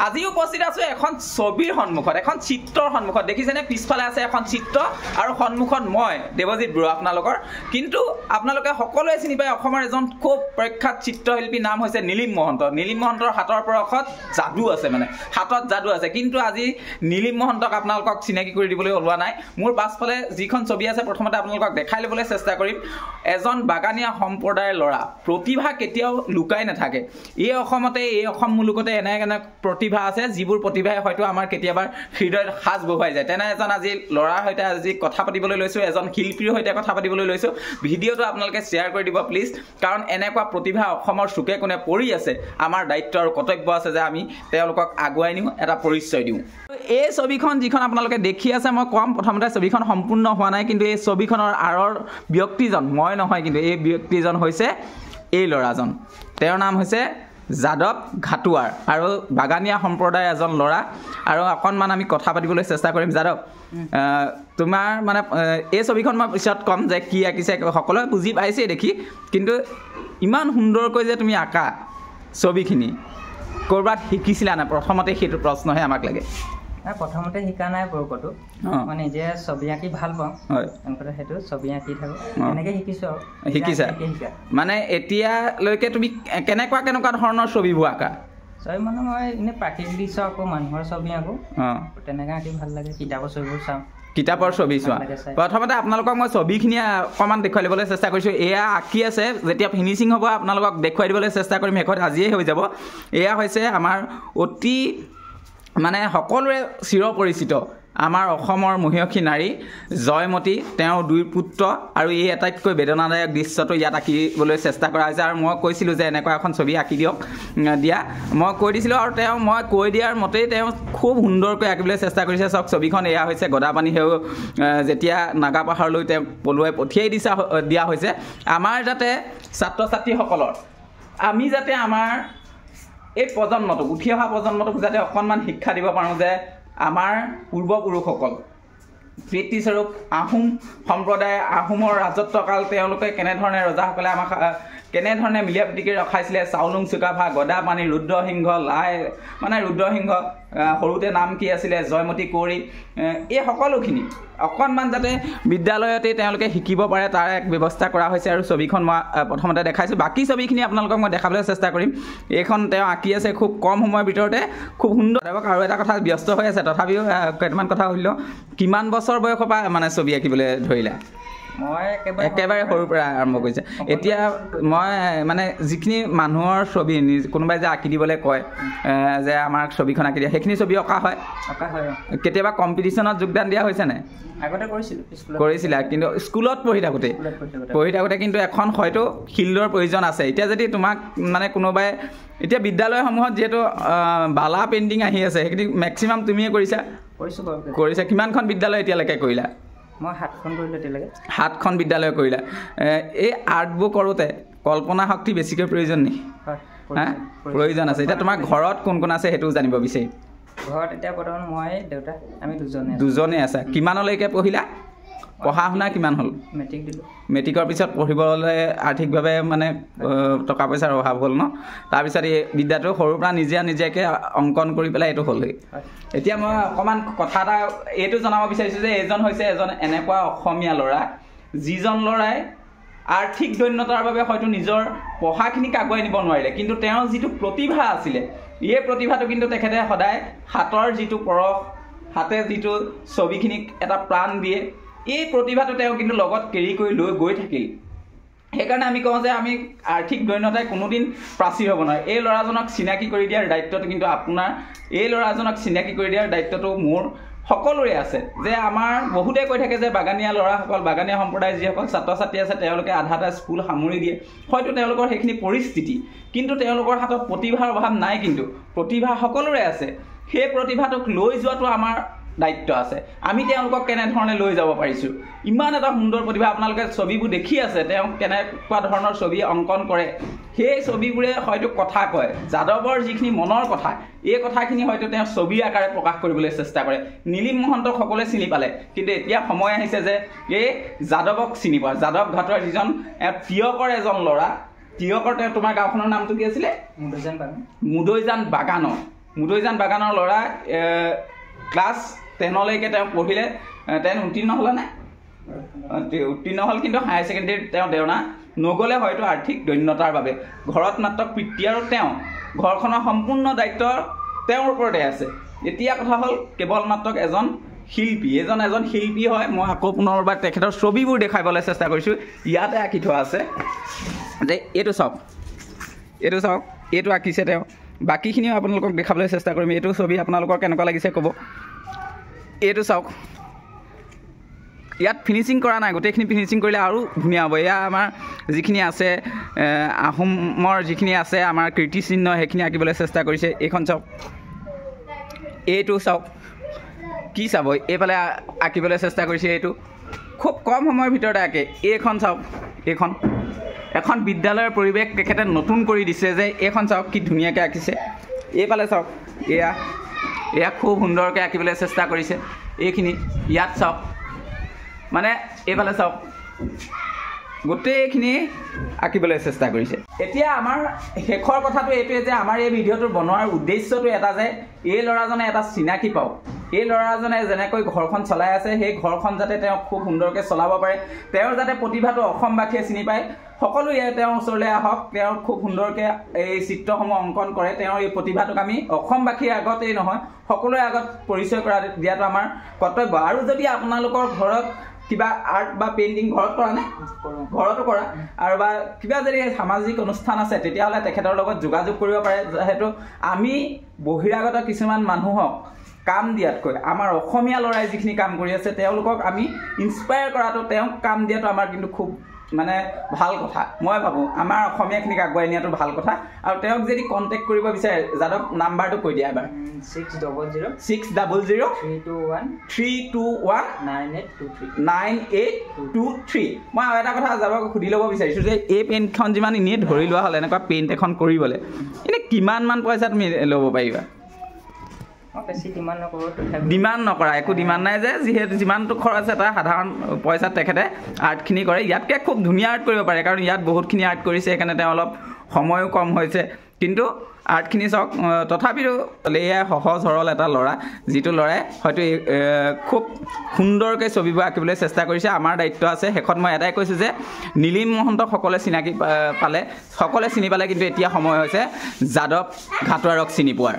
আজি উপস্থিত আছো এখন ছবিৰ সন্মুখত, এখন চিত্ৰৰ সন্মুখত। দেখিছেনে পিছফালে আছে এখন চিত্ৰ আৰু সন্মুখত মই দেৱজিৎ বৰুৱা আপোনালোকৰ। কিন্তু আপোনালোকে সকলোৱে চিনি পায় অসমৰ এজন খুব প্ৰখ্যাত চিত্ৰশিল্পী, নাম হৈছে নীলিম মহন্ত। নীলিম মহন্তৰ হাতৰ পৰশত যাদু আছে, মানে হাতত যাদু আছে। কিন্তু আজি নীলিম মহন্তক আপোনালোকক চিনাকি কৰি দিবলৈ ওলোৱা নাই। মোৰ পাছফালে যিখন ছবি আছে প্ৰথমতে আপোনালোকক দেখাই ল'বলৈ চেষ্টা কৰিম। এজন বাগানীয়া সম্প্ৰদায়ৰ ল'ৰা, প্ৰতিভা কেতিয়াও লুকাই নাথাকে। এই অসমতে, এই অসম মুলুকতে এনে প্ৰতিভা আছে যিবোৰ প্ৰতিভাই হয়তো আমাৰ কেতিয়াবা হৃদয়ত সাজ বহুৱাই যায়। তেনে এজন আজি ল'ৰাৰ সৈতে আজি কথা পাতিবলৈ লৈছোঁ, এজন শিল্পীৰ সৈতে কথা পাতিবলৈ লৈছোঁ। ভিডিঅ'টো আপোনালোকে শ্বেয়াৰ কৰি দিব প্লিজ, কাৰণ এনেকুৱা প্ৰতিভা অসমৰ চুকে কোণে পৰি আছে। আমাৰ দায়িত্ব আৰু কৰ্তব্য আছে যে আমি তেওঁলোকক আগুৱাই নিওঁ, এটা পৰিচয় দিওঁ। এই ছবিখন যিখন আপোনালোকে দেখি আছে, মই ক'ম প্ৰথমতে ছবিখন সম্পূৰ্ণ হোৱা নাই, কিন্তু এই ছবিখনৰ আঁৰৰ ব্যক্তিজন মই নহয়, কিন্তু এই ব্যক্তিজন হৈছে এই ল'ৰাজন। তেওঁৰ নাম হৈছে যাদৱ ঘাটুৱাৰ আৰু বাগানীয়া সম্প্ৰদায়ৰ এজন ল'ৰা। আৰু অকণমান আমি কথা পাতিবলৈ চেষ্টা কৰিম। যাদৱ, তোমাৰ মানে এই ছবিখন মই পিছত ক'ম যে কি আঁকিছে, সকলোৱে বুজি পাইছেই দেখি, কিন্তু ইমান সুন্দৰকৈ যে তুমি আঁকা ছবিখিনি, ক'ৰবাত শিকিছিলা নাই? প্ৰথমতে সেইটো প্ৰশ্নহে আমাক লাগে। প্ৰথমতে শিকা নাই বৰকতো, মই নিজে ছবি আঁকি ভাল পাওঁ। হয়, সেইটো ছবি আঁকি থাকোঁ, এনেকৈ শিকিছোঁ আৰু। শিকিছা মানে এতিয়ালৈকে তুমি কেনেকুৱা ধৰণৰ ছবিবোৰ আঁকা? ছবি মানে মই এনেই প্ৰাকৃতিক দৃশ্য আঁকো, মানুহৰ ছবি আঁকো, তেনেকৈ আঁকি ভাল লাগে। কিতাপৰ ছবিবোৰ চাওঁ, কিতাপৰ ছবি চোৱা। প্ৰথমতে আপোনালোকক মই ছবিখিনি অকণমান দেখুৱাই দিবলৈ চেষ্টা কৰিছোঁ। এয়া আঁকি আছে, যেতিয়া ফিনিচিং হ'ব আপোনালোকক দেখুৱাই দিবলৈ চেষ্টা কৰিম, শেষত আজিয়ে হৈ যাব। এয়া হৈছে আমাৰ অতি মানে সকলোৰে চিৰপৰিচিত আমাৰ অসমৰ মহিয়সী নাৰী জয়মতী, তেওঁৰ 2 পুত্ৰ। আৰু এই আটাইতকৈ বেদনাদায়ক দৃশ্যটো ইয়াত আঁকিবলৈ চেষ্টা কৰা হৈছে। আৰু মই কৈছিলোঁ যে এনেকুৱা এখন ছবি আঁকি দিয়া মই কৈ দিছিলোঁ, আৰু মই কৈ দিয়াৰ মতেই তেওঁ খুব সুন্দৰকৈ আঁকিবলৈ চেষ্টা কৰিছে। চাওক ছবিখন, এয়া হৈছে গদাপানী সেউ, যেতিয়া নাগাপাহাৰলৈ তেওঁক পলুৱাই পঠিয়াই দিয়া হৈছে। আমাৰ যাতে ছাত্ৰ ছাত্ৰীসকলৰ, আমি যাতে আমাৰ এই প্ৰজন্মটোক, উঠি অহা প্ৰজন্মটোক যাতে অকণমান শিক্ষা দিব পাৰোঁ যে আমাৰ পূৰ্বপুৰুষসকল, পিতৃস্বৰূপ আহোম সম্প্ৰদায়, আহোমৰ ৰাজত্বকাল, তেওঁলোকে কেনেধৰণে, ৰজাসকলে আমাক কেনেধৰণে মিলা প্ৰীতিকে ৰখাইছিলে। চাউলুং চুকাফা, গদাপানী, ৰুদ্ৰসিংহ, ৰুদ্ৰসিংহ, সৰুতে নাম কি আছিলে, জয়মতী কুঁৱৰী, এই সকলোখিনি অকণমান যাতে বিদ্যালয়তেই তেওঁলোকে শিকিব পাৰে, তাৰ এক ব্যৱস্থা কৰা হৈছে। আৰু ছবিখন মই প্ৰথমতে দেখাইছোঁ, বাকী ছবিখিনি আপোনালোকক মই দেখাবলৈ চেষ্টা কৰিম। এইখন তেওঁ আঁকি আছে খুব কম সময়ৰ ভিতৰতে, খুব সুন্দৰ। আৰু এটা কথা, ব্যস্ত হৈ আছে, তথাপিও কেইটামান কথা সুধিলোঁ, কিমান বছৰ বয়সৰ পৰা মানে ছবি আঁকিবলৈ ধৰিলা? মই একেবাৰে সৰুৰ পৰা আৰম্ভ কৰিছে। এতিয়া মই মানে যিখিনি মানুহৰ ছবি কোনোবাই যে আঁকি দিবলৈ কয় যে আমাৰ ছবিখন আঁকি দিয়া, সেইখিনি ছবি অঁকা হয়? কেতিয়াবা কম্পিটিশ্যনত যোগদান দিয়া হৈছে নাই? আগতে কৰিছিলা, কিন্তু স্কুলত পঢ়ি থাকোঁতে কিন্তু এখন হয়তো শিল্ডৰ প্ৰয়োজন আছে। এতিয়া যদি তোমাক মানে কোনোবাই, এতিয়া বিদ্যালয়সমূহত যিহেতু বালা পেইণ্টিং আহি আছে, সেইখিনি মেক্সিমাম তুমিয়ে কৰিছা। কিমানখন বিদ্যালয় এতিয়ালৈকে কৰিলা? মই 7খন কৰিলোঁ এতিয়ালৈকে। 7খন বিদ্যালয় কৰিলা। এই আৰ্টবোৰ কৰোঁতে কল্পনা শক্তি বেছিকৈ প্ৰয়োজন নেকি? প্ৰয়োজন আছে। এতিয়া তোমাৰ ঘৰত কোন কোন আছে সেইটোও জানিব বিচাৰিম। ঘৰত এতিয়া বৰ্তমান মই, দেউতা, আমি দুজনে আছে। কিমানলৈকে পঢ়িলা? পঢ়া শুনা কিমান হ'ল? মেট্ৰিক দিলোঁ। মেট্ৰিকৰ পিছত পঢ়িবলৈ আৰ্থিকভাৱে মানে টকা পইচাৰ অভাৱ হ'ল ন? তাৰপিছত এই বিদ্যাটো সৰুৰ পৰা নিজাকৈ অংকন কৰি পেলাই এইটো হ'লগৈ। এতিয়া মই অকণমান কথা এটা এইটো জনাব বিচাৰিছোঁ যে এইজন হৈছে এজন এনেকুৱা অসমীয়া ল'ৰা, যিজন ল'ৰাই আৰ্থিক দৈন্যতাৰ বাবে হয়তো নিজৰ পঢ়াখিনিক আগুৱাই নিব নোৱাৰিলে, কিন্তু তেওঁৰ যিটো প্ৰতিভা আছিলে, এই প্ৰতিভাটো কিন্তু তেখেতে সদায় হাতৰ যিটো পৰশ, হাতে যিটো ছবিখিনিক এটা প্ৰাণ দিয়ে, এই প্ৰতিভাটো তেওঁ কিন্তু লগত কেৰি কৰি লৈ গৈ থাকিল। সেইকাৰণে আমি কওঁ যে আমি আৰ্থিক দৈন্যতাই কোনোদিন প্ৰাচীৰ হ'ব নোৱাৰে। এই ল'ৰাজনক চিনাকি কৰি দিয়াৰ দায়িত্বটো কিন্তু আপোনাৰ, এই ল'ৰাজনক চিনাকি কৰি দিয়াৰ দায়িত্বটো মোৰ, সকলোৰে আছে। যে আমাৰ বহুতে কৈ থাকে যে বাগানীয়া ল'ৰাসকল, বাগানীয়া সম্প্ৰদায়ৰ যিসকল ছাত্ৰ ছাত্ৰী আছে, তেওঁলোকে আধাটা স্কুল সামৰি দিয়ে। হয়তো তেওঁলোকৰ সেইখিনি পৰিস্থিতি, কিন্তু তেওঁলোকৰ হাতত প্ৰতিভাৰ অভাৱ নাই, কিন্তু প্ৰতিভা সকলোৰে আছে। সেই প্ৰতিভাটোক লৈ যোৱাটো আমাৰ দায়িত্ব আছে। আমি তেওঁলোকক কেনেধৰণে লৈ যাব পাৰিছোঁ। ইমান এটা সুন্দৰ প্ৰতিভা, আপোনালোকে ছবিবোৰ দেখি আছে, তেওঁ কেনেকুৱা ধৰণৰ ছবি অংকন কৰে। সেই ছবিবোৰে হয়তো কথা কয়। যাদৱৰ যিখিনি মনৰ কথা, এই কথাখিনি হয়তো তেওঁ ছবিৰ আকাৰে প্ৰকাশ কৰিবলৈ চেষ্টা কৰে। নীলিম মহন্তক সকলোৱে চিনি পালে, কিন্তু এতিয়া সময় আহিছে যে এই যাদৱক চিনি পোৱা। যাদৱ ঘাটুৱাৰ যিজন প্ৰিয়কৰ এজন ল'ৰা, তিয়কৰ তোমাৰ গাঁওখনৰ নামটো কি আছিলে? মুদৈজান বাগান। মুদৈজান বাগানৰ ল'ৰা ক্লাছ 10লৈকে তেওঁ পঢ়িলে 10 উত্তীৰ্ণ হ'লে নাই উত্তীৰ্ণ হ'ল কিন্তু হায়াৰ ছেকেণ্ডেৰীত তেওঁ দেওনা নগ'লে হয়তো আৰ্থিক দৈন্যতাৰ বাবে ঘৰত মাত্ৰ পিতৃ আৰু তেওঁ ঘৰখনৰ সম্পূৰ্ণ দায়িত্ব তেওঁৰ ওপৰতে আছে এতিয়া কথা হ'ল কেৱল মাত্ৰ এজন শিল্পী এজন শিল্পী হয় মই আকৌ পুনৰবাৰ তেখেতৰ ছবিবোৰ দেখাবলৈ চেষ্টা কৰিছোঁ ইয়াতে আঁকি থোৱা আছে যে এইটো চাওক এইটো আঁকিছে তেওঁ বাকীখিনিও আপোনালোকক দেখাবলৈ চেষ্টা কৰিম এইটো ছবি আপোনালোকৰ কেনেকুৱা লাগিছে ক'ব এইটো চাওক ইয়াত ফিনিচিং কৰা নাই গোটেইখিনি ফিনিচিং কৰিলে আৰু ধুনীয়া হ'ব এয়া আমাৰ যিখিনি আছে আহোমৰ যিখিনি আছে আমাৰ কীৰ্তিচিহ্ন সেইখিনি আঁকিবলৈ চেষ্টা কৰিছে এইখন চাওক এইটো চাওক কি চাব এইফালে আঁকিবলৈ চেষ্টা কৰিছে এইটো খুব কম সময়ৰ ভিতৰতে আঁকে এইখন চাওক এখন বিদ্যালয়ৰ পৰিৱেশ তেখেতে নতুন কৰি দিছে যে এইখন চাওক কি ধুনীয়াকৈ আঁকিছে এইফালে চাওক এয়া খুব সুন্দৰকৈ আঁকিবলৈ চেষ্টা কৰিছে এইখিনি ইয়াত চাওক মানে এইফালে চাওক গোটেইখিনি আঁকিবলৈ চেষ্টা কৰিছে এতিয়া আমাৰ শেষৰ কথাটো এইটোৱে যে আমাৰ এই ভিডিঅ'টো বনোৱাৰ উদ্দেশ্যটো এটা যে এই ল'ৰাজনে এটা চিনাকি পাওক এই ল'ৰাজনে যেনেকৈ ঘৰখন চলাই আছে সেই ঘৰখন যাতে তেওঁ খুব সুন্দৰকৈ চলাব পাৰে তেওঁৰ যাতে প্ৰতিভাটো অসমবাসীয়ে চিনি পায় সকলোৱে তেওঁৰ ওচৰলৈ আহক তেওঁ খুব সুন্দৰকৈ এই চিত্ৰসমূহ অংকন কৰে তেওঁৰ এই প্ৰতিভাটোক আমি অসমবাসীৰ আগতেই নহয় সকলোৰে আগত পৰিচয় কৰা দিয়াটো আমাৰ কৰ্তব্য আৰু যদি আপোনালোকৰ ঘৰত কিবা আৰ্ট বা পেইণ্টিং ঘৰত কৰা নে ঘৰতো কৰা আৰু বা কিবা যদি সামাজিক অনুষ্ঠান আছে তেতিয়াহ'লে তেখেতৰ লগত যোগাযোগ কৰিব পাৰে যিহেতু আমি বহিৰাগত কিছুমান মানুহক কাম দিয়াতকৈ আমাৰ অসমীয়া ল'ৰাই যিখিনি কাম কৰি আছে তেওঁলোকক আমি ইনস্পায়াৰ কৰাটো তেওঁক কাম দিয়াটো আমাৰ কিন্তু খুব মানে ভাল কথা মই ভাবোঁ আমাৰ অসমীয়াখিনিক আগুৱাই নিয়াটো ভাল কথা আৰু তেওঁক যদি কণ্টেক্ট কৰিব বিচাৰে যাদৱ নাম্বাৰটো কৈ দিয়া এবাৰ 600-321-9823 মই আৰু এটা কথা যাদৱক সুধি ল'ব বিচাৰিছোঁ যে এই পেইণ্টখন যিমান এনেই ধৰি লোৱা হ'লে এনেকুৱা পেইণ্ট এখন কৰিবলৈ এনেই কিমানমান পইচা তুমি ল'ব পাৰিবা ডিমাণ্ড নকৰা একো ডিমাণ্ড নাই যে যিহেতু যিমানটো খৰচ এটা সাধাৰণ পইচাত তেখেতে আৰ্টখিনি কৰে ইয়াতকৈ খুব ধুনীয়া আৰ্ট কৰিব পাৰে কাৰণ ইয়াত বহুতখিনি আৰ্ট কৰিছে সেইকাৰণে তেওঁ অলপ সময়ো কম হৈছে কিন্তু আৰ্টখিনি চাওক তথাপিতো এয়া সহজ সৰল এটা ল'ৰা যিটো ল'ৰাই হয়তো খুব সুন্দৰকৈ ছবিবোৰ আঁকিবলৈ চেষ্টা কৰিছে আমাৰ দায়িত্ব আছে শেষত মই এটাই কৈছোঁ যে নীলিম মহন্তক সকলোৱে চিনি পালে কিন্তু এতিয়া সময় হৈছে যাদৱ ঘাটোৱাৰক চিনি পোৱাৰ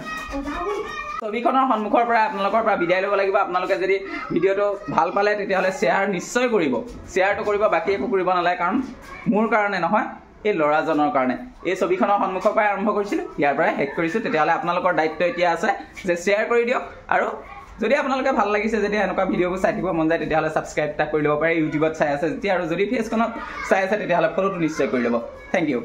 ছবিখনৰ সন্মুখৰ পৰা আপোনালোকৰ পৰা বিদায় ল'ব লাগিব আপোনালোকে যদি ভিডিঅ'টো ভাল পালে তেতিয়াহ'লে শ্বেয়াৰ নিশ্চয় কৰিব শ্বেয়াৰটো কৰিব বাকী একো কৰিব নালাগে কাৰণ মোৰ কাৰণে নহয় এই ল'ৰাজনৰ কাৰণে এই ছবিখনৰ সন্মুখৰ পৰাই আৰম্ভ কৰিছিলোঁ ইয়াৰ পৰাই শেষ কৰিছোঁ তেতিয়াহ'লে আপোনালোকৰ দায়িত্ব এতিয়া আছে যে শ্বেয়াৰ কৰি দিয়ক আৰু যদি আপোনালোকে ভাল লাগিছে যদি এনেকুৱা ভিডিঅ'বোৰ চাই থাকিব মন যায় তেতিয়াহ'লে ছাবস্ক্ৰাইব এটা কৰি ল'ব পাৰে ইউটিউবত চাই আছে যেতিয়া আৰু যদি ফেচবুকত চাই আছে তেতিয়াহ'লে ফ'ল'টো নিশ্চয় কৰি ল'ব থেংক ইউ